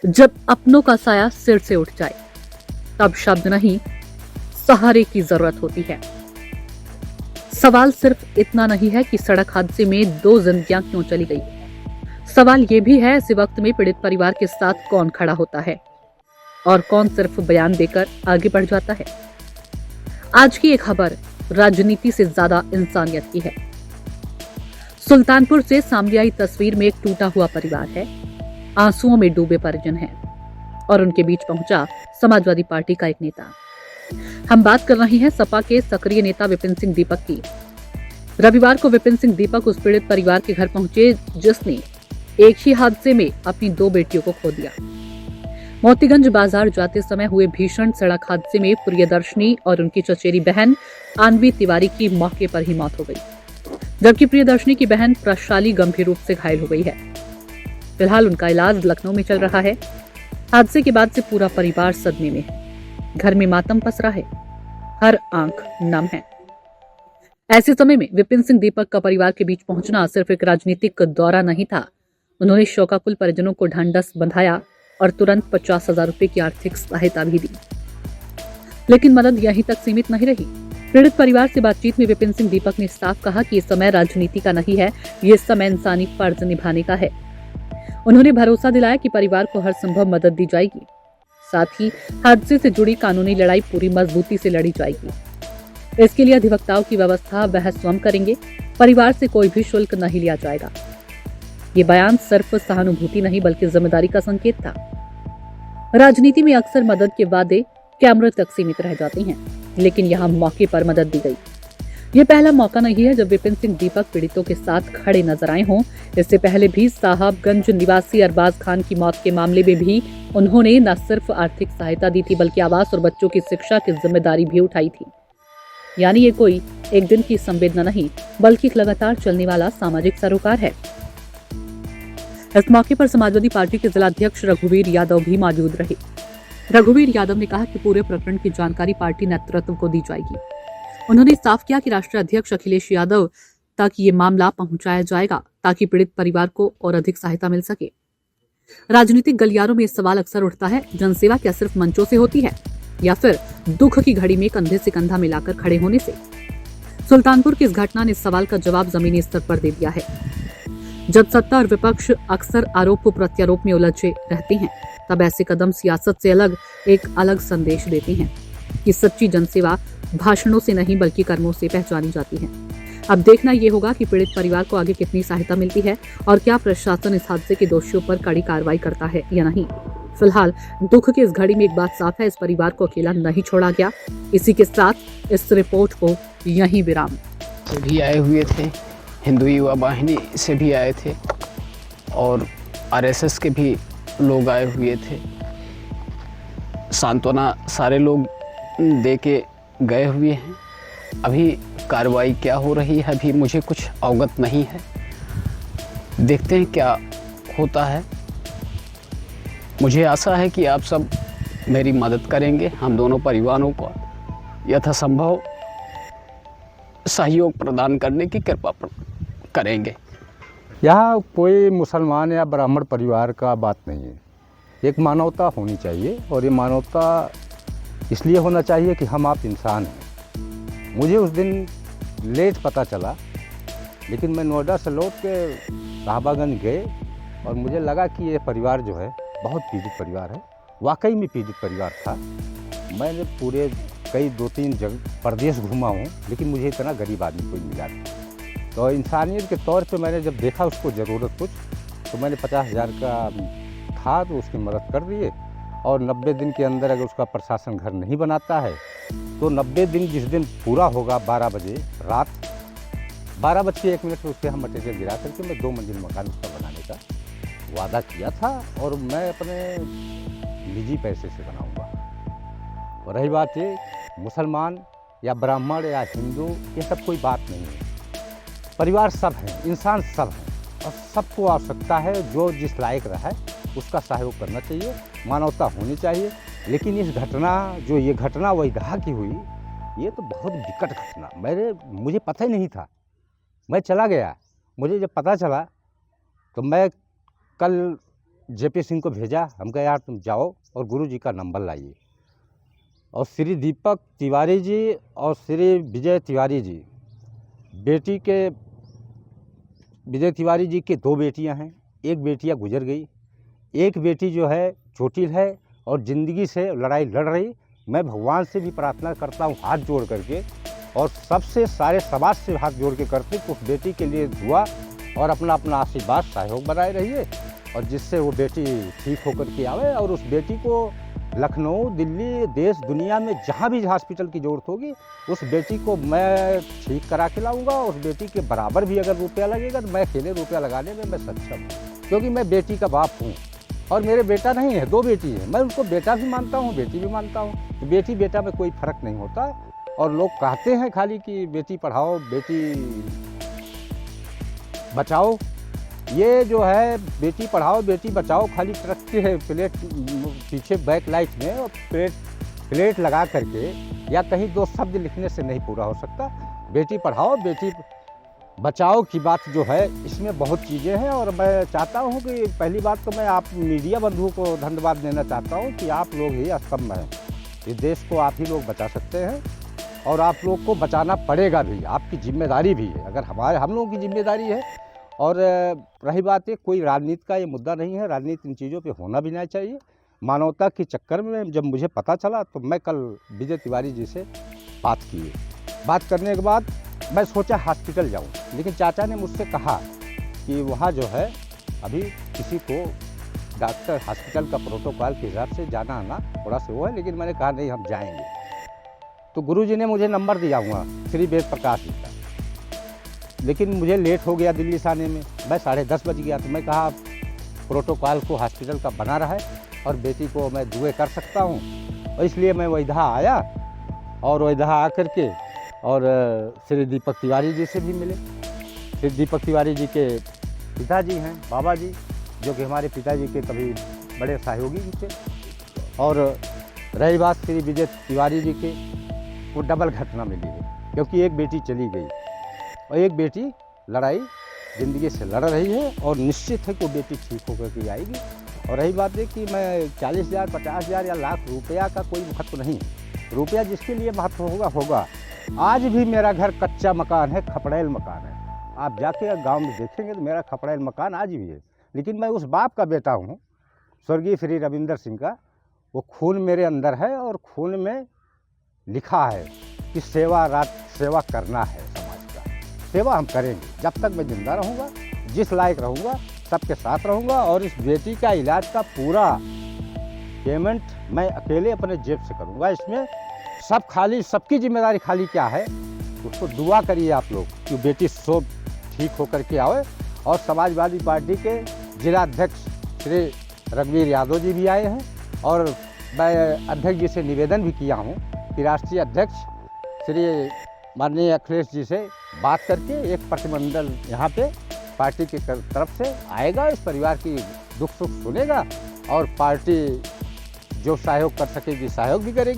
जब अपनों का साया सिर से उठ जाए तब शब्द नहीं, सहारे की जरूरत होती है। सवाल सिर्फ इतना नहीं है कि सड़क हादसे में 2 जिंदगियां क्यों चली गई। सवाल यह भी है, ऐसे वक्त में पीड़ित परिवार के साथ कौन खड़ा होता है और कौन सिर्फ बयान देकर आगे बढ़ जाता है। आज की एक खबर राजनीति से ज्यादा इंसानियत की है। सुल्तानपुर से सामने आई तस्वीर में एक टूटा हुआ परिवार है, आंसुओं में डूबे परिजन हैं और उनके बीच पहुंचा समाजवादी पार्टी का एक नेता। हम बात कर रहे हैं सपा के सक्रिय नेता विपिन सिंह दीपक की। रविवार को विपिन सिंह दीपक उस पीड़ित परिवार के घर पहुंचे जिसने एक ही हादसे में अपनी 2 बेटियों को खो दिया। मोतीगंज बाजार जाते समय हुए भीषण सड़क हादसे में प्रियदर्शनी और उनकी चचेरी बहन आनवी तिवारी की मौके पर ही मौत हो गई, जबकि प्रियदर्शनी की बहन प्रशाली गंभीर रूप से घायल हो गई है। फिलहाल उनका इलाज लखनऊ में चल रहा है। हादसे के बाद से पूरा परिवार सदमे में है। घर में मातम पसरा है, हर आंख नम है। ऐसे समय में विपिन सिंह दीपक का परिवार के बीच पहुंचना सिर्फ एक राजनीतिक दौरा नहीं था। उन्होंने शोकाकुल परिजनों को ढांढस बंधाया और तुरंत 50,000 रुपए की आर्थिक सहायता भी दी। लेकिन मदद यहीं तक सीमित नहीं रही। पीड़ित परिवार से बातचीत में विपिन सिंह दीपक ने साफ कहा कि इस समय राजनीति का नहीं है, ये समय इंसानी फर्ज निभाने का है। उन्होंने भरोसा दिलाया कि परिवार को हर संभव मदद दी जाएगी। साथ ही हादसे से जुड़ी कानूनी लड़ाई पूरी मजबूती से लड़ी जाएगी। इसके लिए अधिवक्ताओं की व्यवस्था वह स्वयं करेंगे। परिवार से कोई भी शुल्क नहीं लिया जाएगा। ये बयान सिर्फ सहानुभूति नहीं बल्कि जिम्मेदारी का संकेत था। राजनीति में अक्सर मदद के वादे कैमरे तक सीमित रह जाते हैं, लेकिन यहाँ मौके पर मदद दी गई। ये पहला मौका नहीं है जब विपिन सिंह दीपक पीड़ितों के साथ खड़े नजर आए हों। इससे पहले भी साहबगंज निवासी अरबाज खान की मौत के मामले में भी उन्होंने न सिर्फ आर्थिक सहायता दी थी बल्कि आवास और बच्चों की शिक्षा की जिम्मेदारी भी उठाई थी। यानी ये कोई एक दिन की संवेदना नहीं बल्कि एक लगातार चलने वाला सामाजिक सरोकार है। इस मौके पर समाजवादी पार्टी के जिलाध्यक्ष रघुवीर यादव भी मौजूद रहे। रघुवीर यादव ने कहा कि पूरे प्रकरण की जानकारी पार्टी नेतृत्व को दी जाएगी। उन्होंने साफ किया कि राष्ट्रीय अध्यक्ष अखिलेश यादव तक ये मामला पहुंचाया जाएगा ताकि पीड़ित परिवार को और अधिक सहायता मिल सके। राजनीतिक गलियारों में इस सवाल अक्सर उठता है, जनसेवा क्या सिर्फ मंचों से होती है या फिर दुख की घड़ी में कंधे से कंधा मिलाकर खड़े होने से? सुल्तानपुर की इस घटना ने इस सवाल का जवाब जमीनी स्तर पर दे दिया है। जब सत्ता और विपक्ष अक्सर आरोप प्रत्यारोप में उलझे रहते हैं, तब ऐसे कदम सियासत से अलग एक अलग संदेश देते हैं कि सच्ची जनसेवा भाषणों से नहीं बल्कि कर्मों से पहचानी जाती है। अब देखना यह होगा कि पीड़ित परिवार को आगे कितनी सहायता मिलती है और क्या प्रशासन इस हादसे के दोषियों पर कड़ी कार्रवाई करता है या नहीं। फिलहाल दुख की इस घड़ी में एक बात साफ है, इस परिवार को अकेला नहीं छोड़ा गया। इसी के साथ इस रिपोर्ट को यहीं विराम। से भी आए हुए थे, हिंदू युवा वाहिनी से भी आए थे और आरएसएस के भी लोग आए हुए थे। सांत्वना सारे लोग दे के गए हुए हैं। अभी कार्रवाई क्या हो रही है अभी मुझे कुछ अवगत नहीं है। देखते हैं क्या होता है। मुझे आशा है कि आप सब मेरी मदद करेंगे। हम दोनों परिवारों को यथासंभव सहयोग प्रदान करने की कृपा करेंगे। यहाँ कोई मुसलमान या ब्राह्मण परिवार का बात नहीं है। एक मानवता होनी चाहिए और ये मानवता इसलिए होना चाहिए कि हम आप इंसान हैं। मुझे उस दिन लेट पता चला, लेकिन मैं नोएडा से लौट के साहबागंज गए और मुझे लगा कि ये परिवार जो है बहुत पीड़ित परिवार है। वाकई में पीड़ित परिवार था। मैंने पूरे कई 2-3 जगह प्रदेश घूमा हूँ, लेकिन मुझे इतना गरीब आदमी कोई मिला नहीं। तो इंसानियत के तौर पे मैंने जब देखा उसको ज़रूरत कुछ, तो मैंने 50,000 का था तो उसकी मदद कर दिए। और 90 दिन के अंदर अगर उसका प्रशासन घर नहीं बनाता है तो 90 दिन जिस दिन पूरा होगा 12 बजे रात 12:01 में उसके हम मटेरियल गिरा करके मैं 2 मंजिल मकान उसका बनाने का वादा किया था और मैं अपने निजी पैसे से बनाऊंगा। और रही बात ये मुसलमान या ब्राह्मण या हिंदू, ये सब कोई बात नहीं है। परिवार सब हैं, इंसान सब हैं और सबको आवश्यकता है जो जिस लायक रहा है उसका सहयोग करना चाहिए, मानवता होनी चाहिए। लेकिन इस घटना जो ये घटना वैदाहा की हुई, ये तो बहुत विकट घटना। मुझे पता ही नहीं था। मैं चला गया, मुझे जब पता चला तो मैं कल जेपी सिंह को भेजा। हम कहे यार तुम जाओ और गुरु जी का नंबर लाइए। और श्री दीपक तिवारी जी और श्री विजय तिवारी जी, बेटी के विजय तिवारी जी की 2 बेटियां हैं। एक बेटियां गुजर गई, एक बेटी जो है चोटिल है और ज़िंदगी से लड़ाई लड़ रही। मैं भगवान से भी प्रार्थना करता हूँ हाथ जोड़ करके, और सबसे सारे समाज से हाथ जोड़ के करते कि उस बेटी के लिए दुआ और अपना अपना आशीर्वाद सहयोग बनाए रहिए, और जिससे वो बेटी ठीक होकर के आवे और उस बेटी को लखनऊ, दिल्ली, देश दुनिया में जहाँ भी हॉस्पिटल की ज़रूरत होगी उस बेटी को मैं ठीक करा के लाऊंगा। उस बेटी के बराबर भी अगर रुपया लगेगा तो मैं अकेले रुपया लगाने में मैं सक्षम हूँ, क्योंकि मैं बेटी का बाप हूँ। और मेरे बेटा नहीं है, 2 बेटी है। मैं उनको बेटा भी मानता हूँ, बेटी भी मानता हूँ। तो बेटी बेटा में कोई फ़र्क नहीं होता। और लोग कहते हैं खाली कि बेटी पढ़ाओ बेटी बचाओ। ये जो है बेटी पढ़ाओ बेटी बचाओ खाली ट्रक के प्लेट पीछे बैक लाइट में और प्लेट लगा करके या कहीं 2 शब्द लिखने से नहीं पूरा हो सकता। बेटी पढ़ाओ बेटी बचाओ की बात जो है इसमें बहुत चीज़ें हैं। और मैं चाहता हूँ कि पहली बात तो मैं आप मीडिया बंधुओं को धन्यवाद देना चाहता हूँ कि आप लोग ही स्तंभ हैं। इस देश को आप ही लोग बचा सकते हैं और आप लोग को बचाना पड़ेगा भी, आपकी जिम्मेदारी भी है। अगर हम लोगों की जिम्मेदारी है। और रही बात है, कोई राजनीति का ये मुद्दा नहीं है, राजनीति इन चीज़ों पे होना भी नहीं चाहिए। मानवता के चक्कर में जब मुझे पता चला तो मैं कल विजय तिवारी जी से बात करने के बाद मैं सोचा हॉस्पिटल जाऊं, लेकिन चाचा ने मुझसे कहा कि वहाँ जो है अभी किसी को डॉक्टर हॉस्पिटल का प्रोटोकॉल के हिसाब से जाना आना थोड़ा सा वो है, लेकिन मैंने कहा नहीं हम जाएंगे। तो गुरुजी ने मुझे नंबर दिया हुआ श्री वेद प्रकाश जी का, लेकिन मुझे लेट हो गया दिल्ली से आने में। मैं 10:30 बज गया। तो मैं कहा प्रोटोकॉल को हॉस्पिटल का बना रहा है और बेटी को मैं दुए कर सकता हूँ, और इसलिए मैं वैधा आया। और वैधा आकर के और श्री दीपक तिवारी जी से भी मिले। श्री दीपक तिवारी जी के पिताजी हैं बाबा जी, जो कि हमारे पिताजी के कभी बड़े सहयोगी भी थे। और रही बात श्री विजय तिवारी जी के, वो डबल घटना मिली है, क्योंकि एक बेटी चली गई और एक बेटी लड़ाई ज़िंदगी से लड़ रही है और निश्चित है कि वो बेटी ठीक होकर के आएगी। और रही बात है कि मैं 40,000, 50,000 या लाख रुपया का कोई महत्व नहीं है। रुपया जिसके लिए महत्व होगा। आज भी मेरा घर कच्चा मकान है, खपड़ैल मकान है। आप जाके गांव में देखेंगे तो मेरा खपड़ैल मकान आज भी है। लेकिन मैं उस बाप का बेटा हूँ, स्वर्गीय श्री रविंदर सिंह का। वो खून मेरे अंदर है और खून में लिखा है कि सेवा करना है। समाज का सेवा हम करेंगे जब तक मैं जिंदा रहूँगा, जिस लायक रहूँगा सबके साथ रहूँगा। और इस बेटी का इलाज का पूरा पेमेंट मैं अकेले अपने जेब से करूँगा। इसमें सबकी जिम्मेदारी खाली क्या है, उसको दुआ करिए आप लोग कि बेटी सब ठीक होकर के आए। और समाजवादी पार्टी के जिला अध्यक्ष श्री रघुवीर यादव जी भी आए हैं, और मैं अध्यक्ष जी से निवेदन भी किया हूँ कि राष्ट्रीय अध्यक्ष श्री माननीय अखिलेश जी से बात करके एक प्रतिनिधिमंडल यहाँ पे पार्टी की तरफ से आएगा, इस परिवार की दुख सुख सुनेगा और पार्टी जो सहयोग कर सकेगी सहयोग भी करेगी।